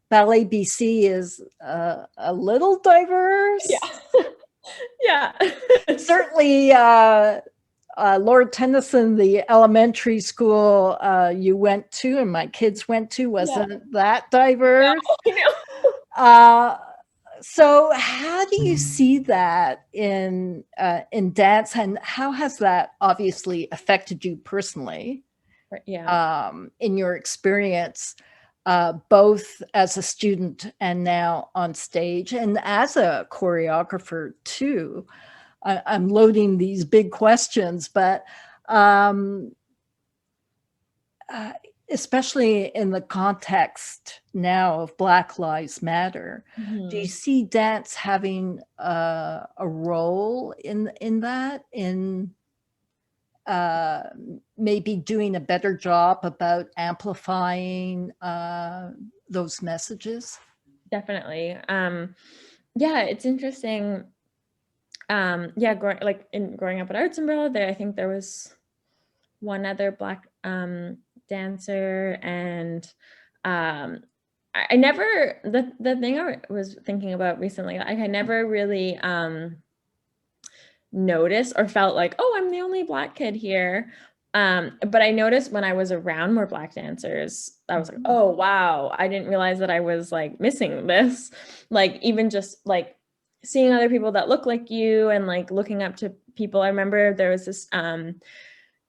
Ballet BC is a little diverse. Yeah. Yeah. Certainly, Lord Tennyson, the elementary school you went to and my kids went to, wasn't that diverse. No, So how do you see that in dance, and how has that obviously affected you personally? Yeah. In your experience, both as a student and now on stage, and as a choreographer too? I'm loading these big questions, but um, uh, especially in the context now of Black Lives Matter, do you see dance having a role in that, in maybe doing a better job about amplifying those messages? Definitely. Yeah, it's interesting. Yeah, growing up at Arts Umbrella, I think there was one other Black dancer, and I never, the thing I was thinking about recently, like I never really noticed or felt like, oh, I'm the only Black kid here. But I noticed when I was around more Black dancers, I was like, oh wow, I didn't realize that I was like missing this. Like even just like seeing other people that look like you and like looking up to people. I remember there was this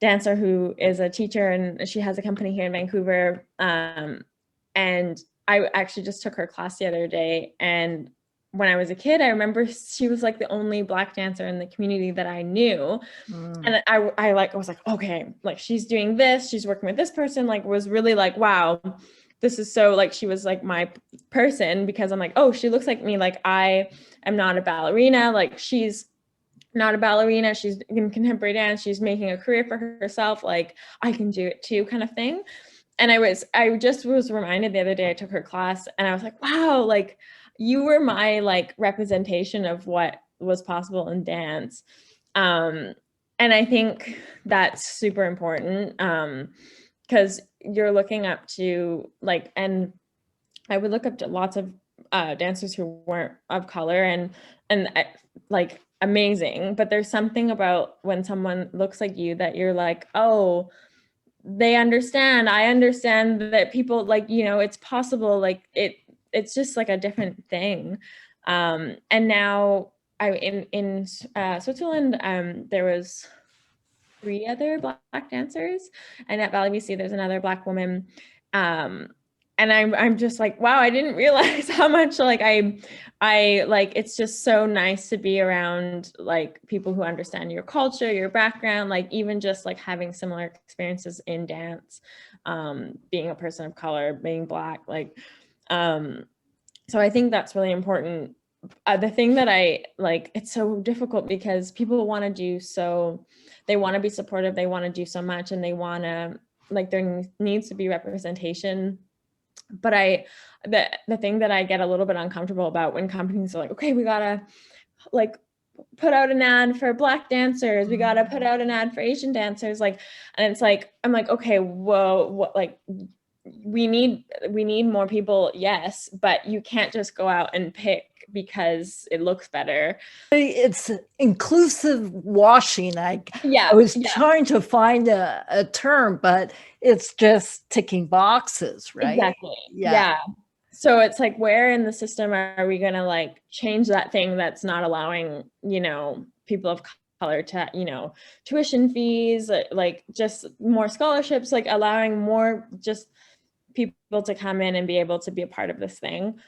dancer who is a teacher and she has a company here in Vancouver. And I actually just took her class the other day, and when I was a kid, I remember she was like the only Black dancer in the community that I knew. And I was like, okay, like she's doing this, she's working with this person, like was really like, wow, this is so like, she was like my person, because I'm like, oh, she looks like me. Like I am not a ballerina. Like she's not a ballerina. She's in contemporary dance. She's making a career for herself. Like I can do it too, kind of thing. And I just was reminded the other day, I took her class and I was like, wow, like you were my like representation of what was possible in dance. And I think that's super important, because you're looking up to like, and I would look up to lots of dancers who weren't of color, and like amazing. But there's something about when someone looks like you that you're like, oh, they understand. I understand that people like, you know, it's possible. Like it's just like a different thing. And now in Switzerland, there was 3 other Black dancers, and at Ballet BC there's another Black woman. And I'm just like, wow, I didn't realize how much like I like, it's just so nice to be around like people who understand your culture, your background, like even just like having similar experiences in dance, being a person of color, being Black, like so I think that's really important. The thing that I like, it's so difficult because people want to do so, they want to be supportive, they want to do so much, and they want to like, there needs to be representation. But the thing that I get a little bit uncomfortable about when companies are like, okay, we gotta like put out an ad for Black dancers, we gotta put out an ad for Asian dancers, like, and it's like, I'm like, okay, whoa, what, like we need more people, yes, but you can't just go out and pick because it looks better. It's inclusive washing. I was trying to find a term, but it's just ticking boxes, right? Exactly. Yeah. So it's like, where in the system are we going to like change that thing that's not allowing, you know, people of color to, you know, tuition fees, like just more scholarships, like allowing more just people to come in and be able to be a part of this thing.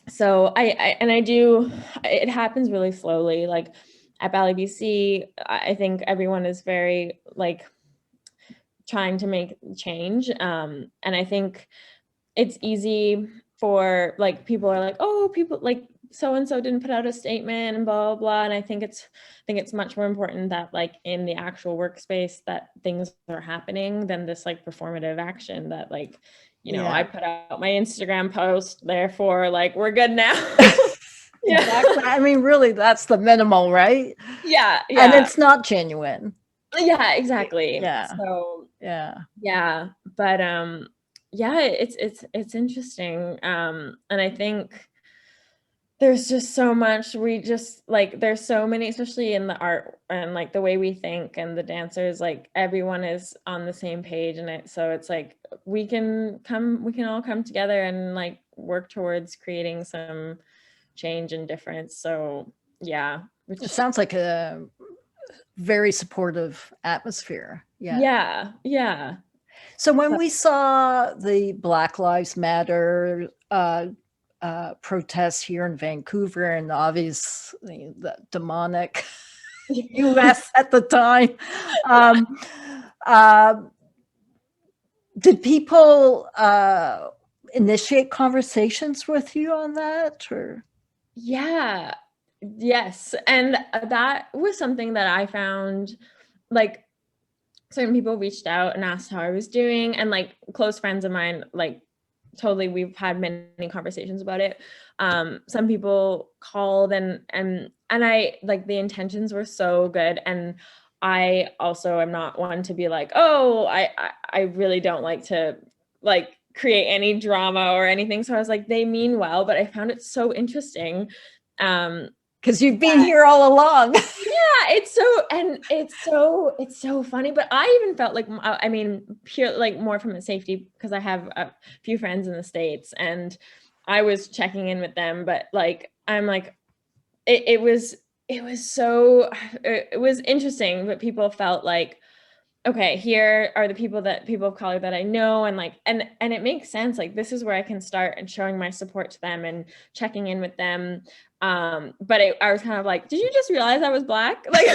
So I do, it happens really slowly. Like at Ballet BC, I think everyone is very like trying to make change. And I think it's easy for like, people are like, oh, people like so-and-so didn't put out a statement and blah, blah, blah. And I think it's much more important that like in the actual workspace that things are happening than this like performative action that like, you know, I put out my Instagram post, therefore like we're good now. Exactly. I mean, really, that's the minimal, right? Yeah. And it's not genuine. Yeah, exactly. Yeah. So Yeah. yeah, but yeah, it's interesting. And I think there's just so much, we just like, there's so many, especially in the art and like the way we think and the dancers, like everyone is on the same page, and so it's like we can all come together and like work towards creating some change and difference. So yeah, It which sounds like a very supportive atmosphere. Yeah. yeah. So when So, we saw the Black Lives Matter protests here in Vancouver, and obviously the demonic US at the time, um, uh, did people initiate conversations with you on that, or? yeah, yes, and that was something that I found, like certain people reached out and asked how I was doing, and like close friends of mine, like totally, we've had many conversations about it. Some people called, and I like, the intentions were so good, and I also am not one to be like, oh, I really don't like to like create any drama or anything. So I was like, they mean well, but I found it so interesting. Because you've been here all along. Yeah, it's so funny, but I even felt like, I mean, pure, like more from a safety, because I have a few friends in the States, and I was checking in with them, but like I'm like, it was interesting, but people felt like, okay, here are the people of color that I know, and like, and it makes sense. Like, this is where I can start and showing my support to them and checking in with them. But I was kind of like, did you just realize I was Black? Like,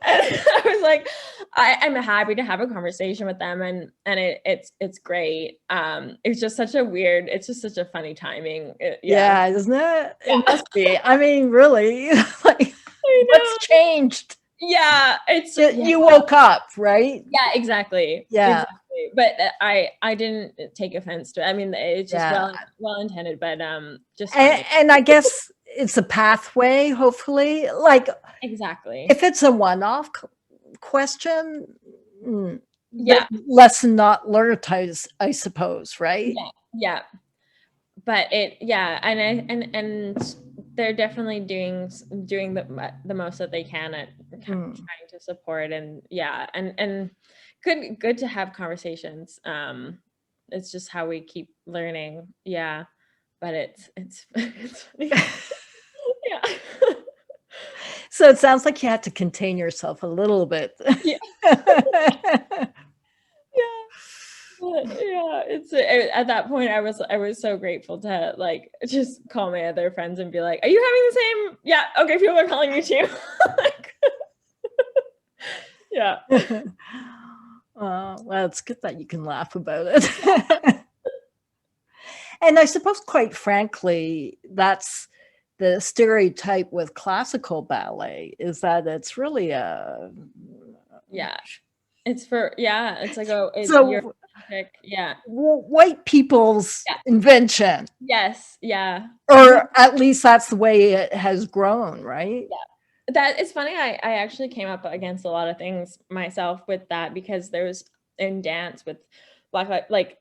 and I was like, I'm happy to have a conversation with them, and it's great. It's just such a funny timing. Yeah, isn't it? Yeah. It must be. I mean, really, like, I what's know. changed? Yeah, You woke up, right? yeah, exactly. Yeah, But I didn't take offense to it. I mean, it's just yeah. well intended, but just And, funny. and I guess it's a pathway, hopefully. Like, Exactly. if it's a one-off question, Yeah. lesson not learned, I suppose, right? Yeah. Yeah. But and they're definitely doing the most that they can at Mm. trying to support, and yeah, and good to have conversations. It's just how we keep learning. Yeah. But it's funny. Yeah. So it sounds like you had to contain yourself a little bit. Yeah. Yeah. But yeah, at that point I was so grateful to like just call my other friends and be like, "Are you having the same?" Yeah, okay, people are calling you too. Like, yeah. Well, it's good that you can laugh about it. And I suppose, quite frankly, that's the stereotype with classical ballet, is that it's really a Yeah. It's like, oh, you're so yeah. white people's Yeah. invention, Yes, yeah. or at least that's the way it has grown, right? Yeah. That is funny. I actually came up against a lot of things myself with that, because there was in dance with like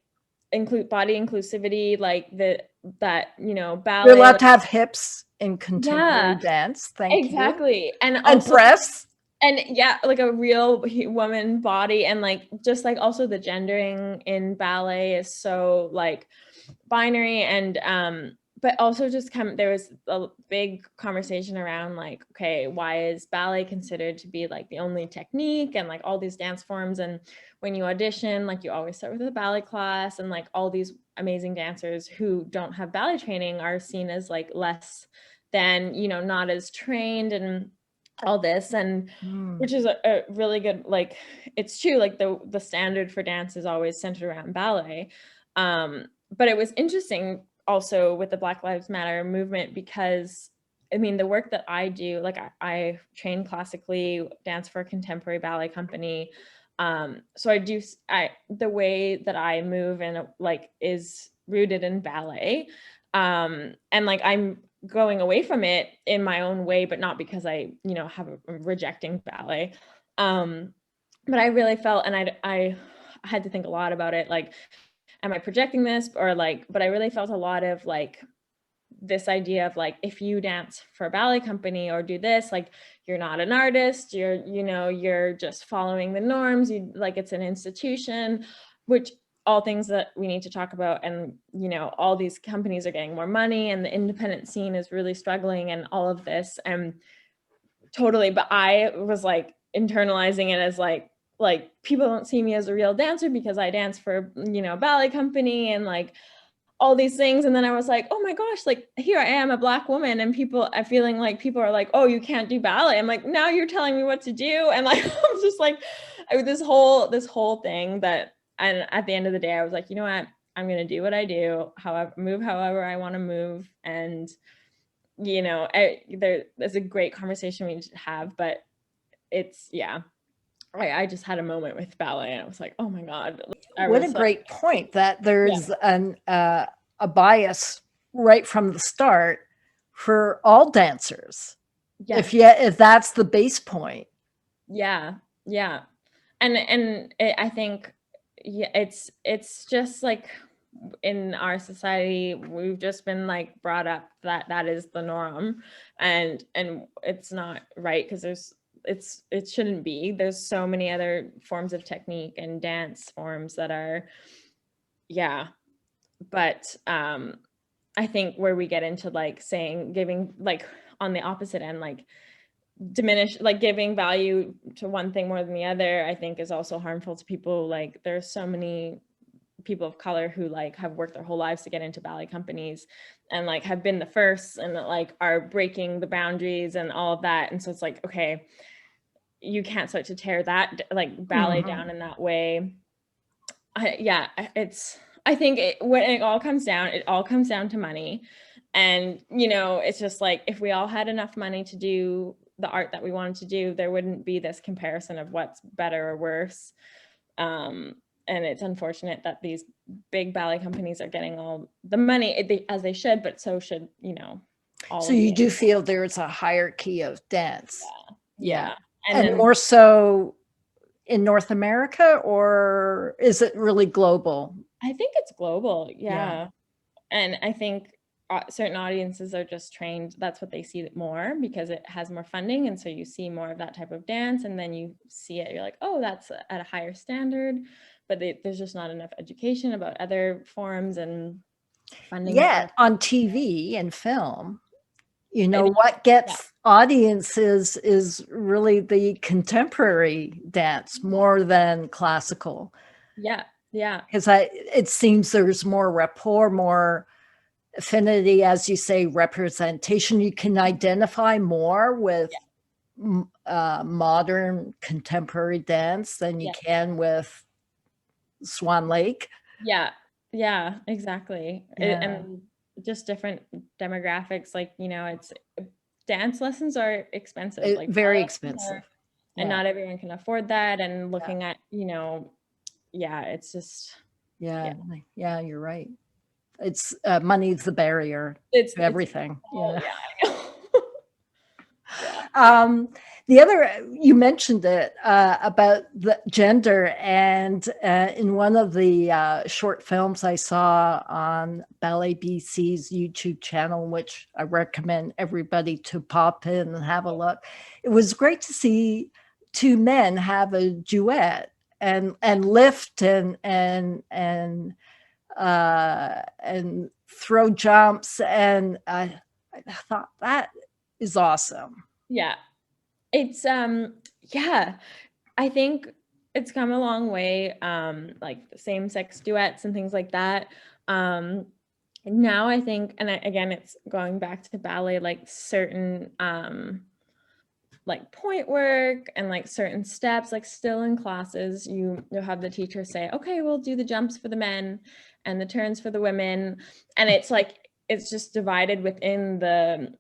include body inclusivity, like You're ballet, allowed like, to have hips in contemporary yeah, dance, thank you, exactly. And and also, breasts. and yeah, like a real woman body, and like just like also the gendering in ballet is so like binary, and but also just there was a big conversation around like, okay, why is ballet considered to be like the only technique, and like all these dance forms, and when you audition, like you always start with a ballet class, and like all these amazing dancers who don't have ballet training are seen as like less than, not as trained, and all this, and which is a really good, like, it's true, like the standard for dance is always centered around ballet. But it was interesting also with the Black Lives Matter movement, because I mean, the work that I do, like I train classically, dance for a contemporary ballet company. So the way that I move and like is rooted in ballet. And like I'm going away from it in my own way, but not because I, I'm rejecting ballet. But I really felt, and had to think a lot about it. Like, am I projecting this, or like, but I really felt a lot of like this idea of like, if you dance for a ballet company or do this, like, you're not an artist, you're just following the norms, you like, it's an institution, which all things that we need to talk about. And all these companies are getting more money, and the independent scene is really struggling, and all of this, and totally. But I was like internalizing it as like people don't see me as a real dancer because I dance for a ballet company, and like all these things. And then I was like, oh my gosh, like, here I am, a Black woman, and I'm feeling like people are like, oh, you can't do ballet. I'm like, now you're telling me what to do. And like, I'm just like, this whole thing that, and at the end of the day, I was like, you know what, I'm going to do what I do, move however I want to move. And, there's a great conversation we should have, but it's, yeah. I just had a moment with ballet, and I was like, oh my God. What a great point that there's a bias right from the start for all dancers. Yes. If that's the base point. Yeah. Yeah. And I think, it's just like in our society, we've just been like brought up that is the norm, and it's not right, because it shouldn't be. There's so many other forms of technique and dance forms that are, but I think where we get into like giving, like on the opposite end, like diminish, like giving value to one thing more than the other, I think is also harmful to people. Like, there's so many people of color who like have worked their whole lives to get into ballet companies, and like have been the first, and like are breaking the boundaries and all of that. And so it's like, okay, you can't start to tear that like ballet down in that way. I think when it all comes down to money. And it's just like, if we all had enough money to do the art that we wanted to do, there wouldn't be this comparison of what's better or worse. And it's unfortunate that these big ballet companies are getting all the money, as they should, but so should all. So you do feel there's a hierarchy of dance. Yeah. And then, more so in North America, or is it really global? I think it's global. Yeah. And I think certain audiences are just trained, that's what they see more, because it has more funding, and so you see more of that type of dance, and then you see it, you're like, oh, that's at a higher standard. But there's just not enough education about other forms and funding. On TV and film, what gets audiences is really the contemporary dance more than classical. Because it seems there's more rapport, more affinity, as you say, representation. You can identify more with modern contemporary dance than you can with Swan Lake. Yeah, exactly. And just different demographics, like it's dance lessons are expensive, like very expensive, and not everyone can afford that. And looking at it's just you're right. It's money's the barrier to everything. The other, you mentioned it about the gender, and in one of the short films I saw on Ballet BC's YouTube channel, which I recommend everybody to pop in and have a look, it was great to see two men have a duet and lift and throw jumps, and I thought that is awesome. It's I think it's come a long way, like same-sex duets and things like that. Now I think, and again, it's going back to ballet, like certain like point work and like certain steps, like still in classes, you'll have the teacher say, okay, we'll do the jumps for the men and the turns for the women. And it's like, it's just divided within the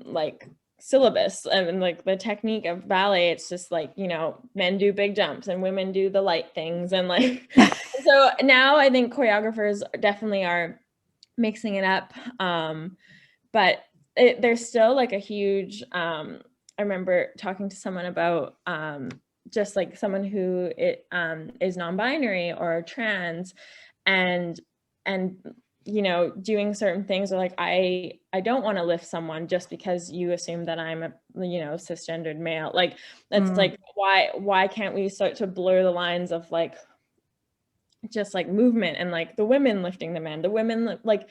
like syllabus and like the technique of ballet. It's just like, men do big jumps and women do the light things. And like, so now I think choreographers definitely are mixing it up. But there's still like a huge, I remember talking to someone about just like someone who is non-binary or trans, and you know, doing certain things, or like I don't want to lift someone just because you assume that I'm a, you know, cisgendered male. Like that's like, why can't we start to blur the lines of like just like movement, and like the women lifting the men, the women like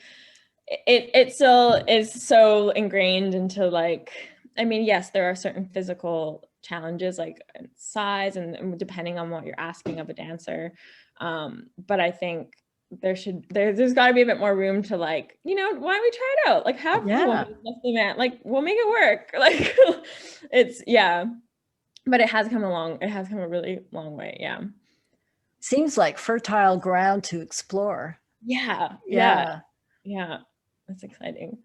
it still is so ingrained into like, I mean, yes, there are certain physical challenges like size and depending on what you're asking of a dancer, but I think there's got to be a bit more room to like, you know, why don't we try it out, like have the woman lift the man, like we'll make it work. Like it's, yeah, but it has come a really long way. Yeah, seems like fertile ground to explore. yeah, Yeah. yeah, that's exciting.